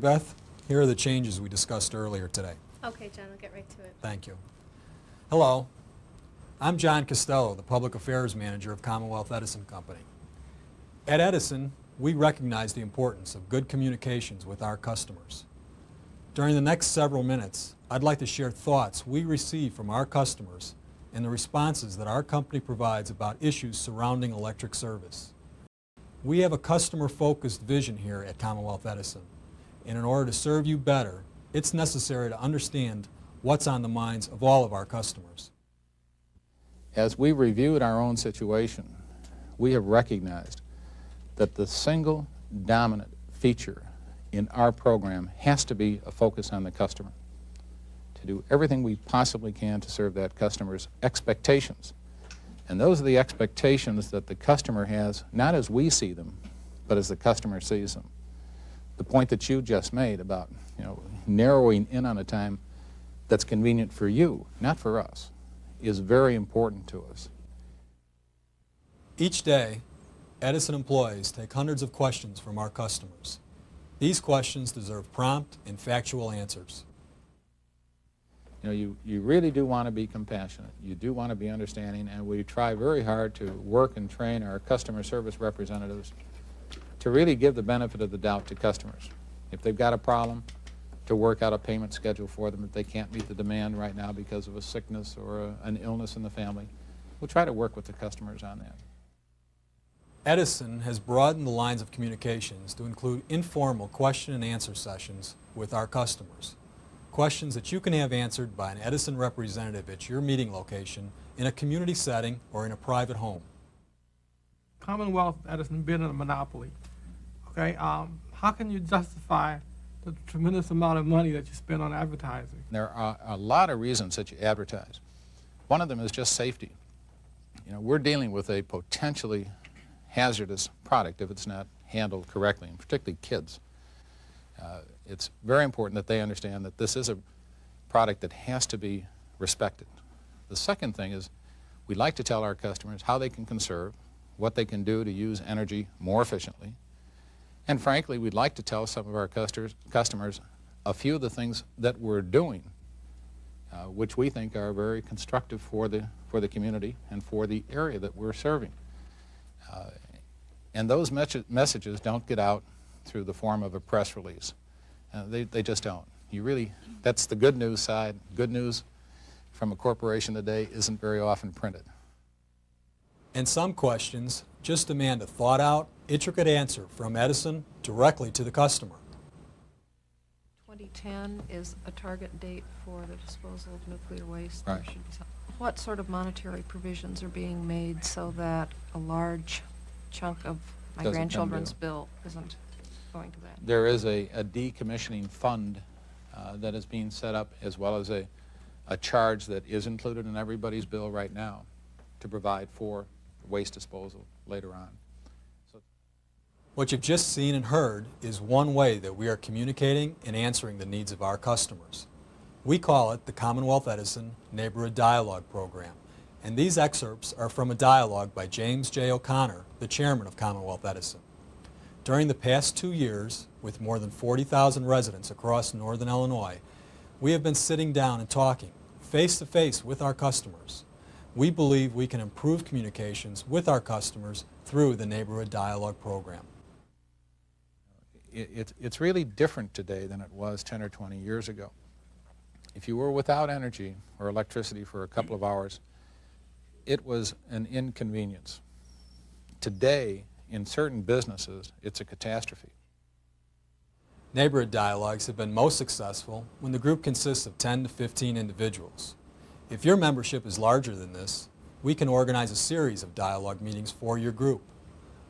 Beth, here are the changes we discussed earlier today. Okay, John, I'll get right to it. Thank you. Hello, I'm John Costello, the Public Affairs Manager of Commonwealth Edison Company. At Edison, we recognize the importance of good communications with our customers. During the next several minutes, I'd like to share thoughts we receive from our customers and the responses that our company provides about issues surrounding electric service. We have a customer-focused vision here at Commonwealth Edison, and in order to serve you better, it's necessary to understand what's on the minds of all of our customers. As we reviewed our own situation, we have recognized that the single dominant feature in our program has to be a focus on the customer, to do everything we possibly can to serve that customer's expectations. And those are the expectations that the customer has, not as we see them, but as the customer sees them. The point that you just made about, narrowing in on a time that's convenient for you, not for us, is very important to us. Each day, Edison employees take hundreds of questions from our customers. These questions deserve prompt and factual answers. You really do want to be compassionate. You do want to be understanding, and we try very hard to work and train our customer service representatives to really give the benefit of the doubt to customers. If they've got a problem, to work out a payment schedule for them if they can't meet the demand right now because of a sickness or an illness in the family. We'll try to work with the customers on that. Edison has broadened the lines of communications to include informal question and answer sessions with our customers. Questions that you can have answered by an Edison representative at your meeting location, in a community setting, or in a private home. Commonwealth Edison being a monopoly, okay, how can you justify the tremendous amount of money that you spend on advertising? There are a lot of reasons that you advertise. One of them is just safety. We're dealing with a potentially hazardous product if it's not handled correctly, and particularly kids. It's very important that they understand that this is a product that has to be respected. The second thing is we like to tell our customers how they can conserve, what they can do to use energy more efficiently. And frankly, we'd like to tell some of our customers a few of the things that we're doing, which we think are very constructive for the community and for the area that we're serving. And those messages don't get out through the form of a press release. They just don't. That's the good news side. Good news from a corporation today isn't very often printed. And some questions just demand a thought-out, intricate answer from Edison directly to the customer. 2010 is a target date for the disposal of nuclear waste. Right. What sort of monetary provisions are being made so that a large chunk of my grandchildren's bill isn't going to that? There is a decommissioning fund that is being set up, as well as a charge that is included in everybody's bill right now to provide for waste disposal later on. What you've just seen and heard is one way that we are communicating and answering the needs of our customers. We call it the Commonwealth Edison Neighborhood Dialogue Program, and these excerpts are from a dialogue by James J. O'Connor, the chairman of Commonwealth Edison. During the past 2 years, with more than 40,000 residents across northern Illinois, we have been sitting down and talking face-to-face with our customers. We believe we can improve communications with our customers through the Neighborhood Dialogue Program. It's really different today than it was 10 or 20 years ago. If you were without energy or electricity for a couple of hours, it was an inconvenience. Today, in certain businesses, it's a catastrophe. Neighborhood dialogues have been most successful when the group consists of 10 to 15 individuals. If your membership is larger than this, we can organize a series of dialogue meetings for your group.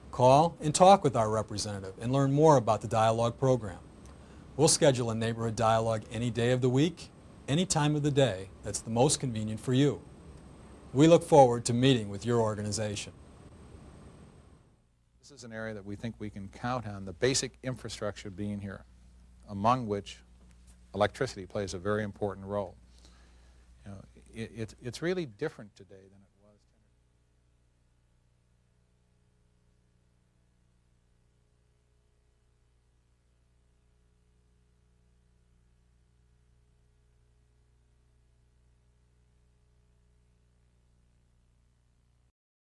Call and talk with our representative and learn more about the dialogue program. We'll schedule a neighborhood dialogue any day of the week, any time of the day that's the most convenient for you. We look forward to meeting with your organization. This is an area that we think we can count on the basic infrastructure being here, among which electricity plays a very important role. It's really different today than it